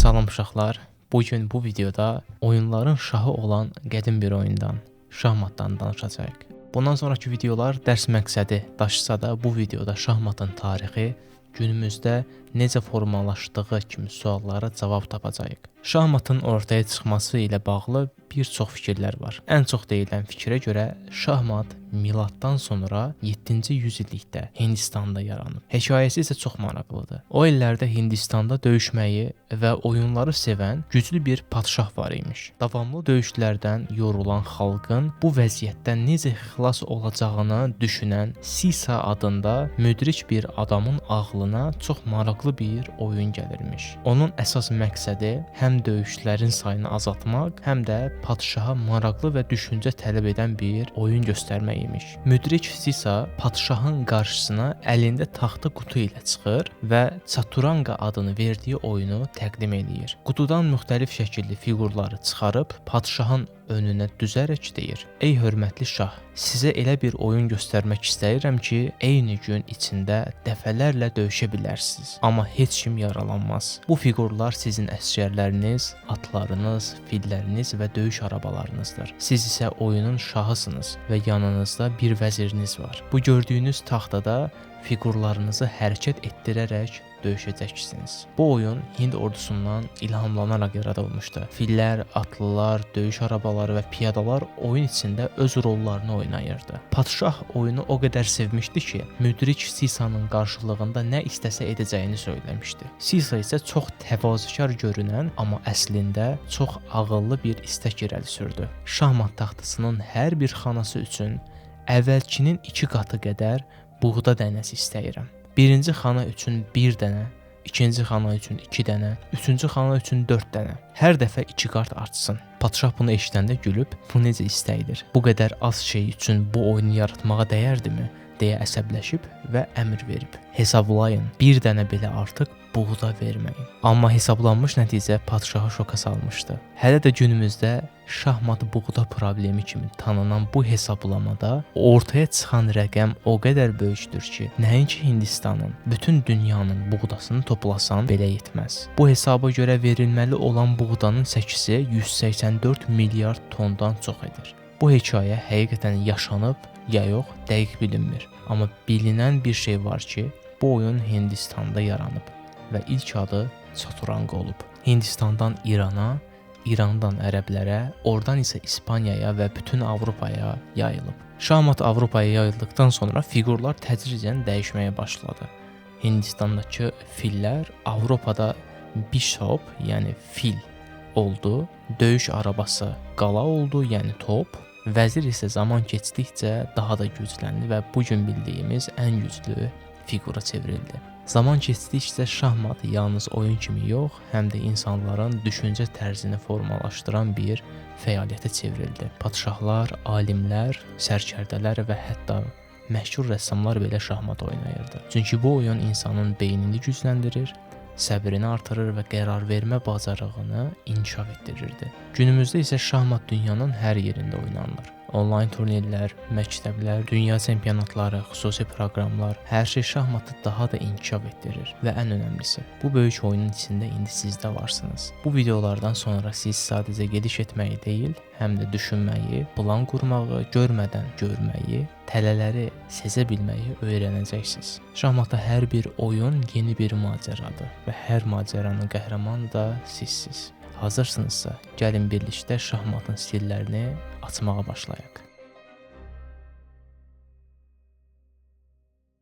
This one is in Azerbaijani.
Salam uşaqlar. Bugün bu videoda oyunların şahı olan qədim bir oyundan, şahmatdan danışacağıq. Bundan sonraki videolar dərs məqsədi daşısa da bu videoda şahmatın tarixi, günümüzdə necə formalaşdığı kimi suallara cavab tapacağıq. Şahmatın ortaya çıxması ilə bağlı bir çox fikirlər var. Ən çox deyilən fikrə görə şahmat miladdan sonra 7-ci yüzillikdə Hindistanda yaranıb. Hekayəsi isə çox maraqlıdır. O illərdə Hindistanda döyüşməyi və oyunları sevən güclü bir padşah var imiş. Davamlı döyüşlərdən yorulan xalqın bu vəziyyətdən necə xilas olacağını düşünən Sisa adında müdrik bir adamın ağlına çox maraqlı bir oyun gəlirmiş. Onun əsas məqsədi həm döyüşlərin sayını azaltmaq, həm də padşaha maraqlı və düşüncə tələb edən bir oyun göstərmək imiş. Müdrik Sisa padşahın qarşısına əlində taxta qutu ilə çıxır və Çaturanga adını verdiyi oyunu təqdim edir. Qutudan müxtəlif şəkilli fiqurları çıxarıb padşahın önünə düzərək deyir: "Ey hörmətli şah, sizə elə bir oyun göstərmək istəyirəm ki, eyni gün içində dəfələrlə döyüşə bilərsiniz, amma heç kim yaralanmaz. Bu fiqurlar sizin əsgərləriniz, atlarınız, filləriniz və döyüş arabalarınızdır. Siz isə oyunun şahısınız və yanınızda bir vəziriniz var. Bu gördüyünüz taxtada fiqurlarınızı hərəkət etdirərək döyüşəcəksiniz." Bu oyun Hind ordusundan ilhamlanaraq yaradılmışdı. Fillər, atlılar, döyüş arabaları və piyadalar oyun içində öz rollarını oynayırdı. Padşah oyunu o qədər sevmişdi ki, müdrik Sisa'nın qarşılığında nə istəsə edəcəyini söyləmişdi. Sisa isə çox təvazökar görünən, amma əslində çox ağıllı bir istək irəli sürdü. Şahmat taxtasının hər bir xanası üçün əvvəlkinin 2 qatı qədər buğda dənəsi istəyirəm. Birinci xana üçün 1 dənə, ikinci xana üçün 2 dənə, üçüncü xana üçün 4 dənə. Hər dəfə 2 qat artsın. Padşah bunu eşidəndə gülüb, bu necə istəkdir? Bu qədər az şey üçün bu oyunu yaratmağa dəyərdimi? Deyə əsəbləşib və əmr verib. Hesablayın, 1 dənə belə artıq buğda verməyin. Amma hesablanmış nəticə padşahı şoka salmışdı. Hələ də günümüzdə şahmat buğda problemi kimi tanınan bu hesablamada ortaya çıxan rəqəm o qədər böyükdür ki, nəinki Hindistanın, bütün dünyanın buğdasını toplasan belə yetməz. Bu hesaba görə verilməli olan buğdanın çəkisi 184 milyard tondan çox edir. Bu hekayə həqiqətən yaşanıb ya yox, dəqiq bilinmir. Amma bilinən bir şey var ki, bu oyun Hindistanda yaranıb və ilk adı Çaturanga olub. Hindistandan İrana, İrandan ərəblərə, oradan isə İspaniyaya və bütün Avropaya yayılıb. Şahmat Avropaya yayıldıqdan sonra fiqurlar tədricən dəyişməyə başladı. Hindistandakı fillər Avropada bishop, yəni fil oldu, döyüş arabası qala oldu, yəni top. Vəzir isə zaman keçdikcə daha da gücləndi və bu gün bildiyimiz ən güclü fiqura çevrildi. Zaman keçdikcə şahmat yalnız oyun kimi yox, həm də insanların düşüncə tərzini formalaşdıran bir fəaliyyətə çevrildi. Padşahlar, alimlər, sərkərdələr və hətta məşhur rəssamlar belə şahmat oynayırdı. Çünki bu oyun insanın beynini gücləndirir, səbrini artırır və qərar vermə bacarığını inkişaf etdirirdi. Günümüzdə isə şahmat dünyanın hər yerində oynanılır. Onlayn turnirlər, məktəblər, dünya çempionatları, xüsusi proqramlar, hər şey şahmatı daha da inkişaf etdirir və ən önəmlisi, bu böyük oyunun içində indi siz də varsınız. Bu videolardan sonra siz sadəcə gediş etməyi deyil, həm də düşünməyi, plan qurmağı, görmədən görməyi, tələləri sezə bilməyi öyrənəcəksiniz. Şahmatda hər bir oyun yeni bir macəradır və hər macəranın qəhrəmanı da sizsiz. Hazırsınızsa, gəlin birlikdə şahmatın sirlərini açmağa başlayaq.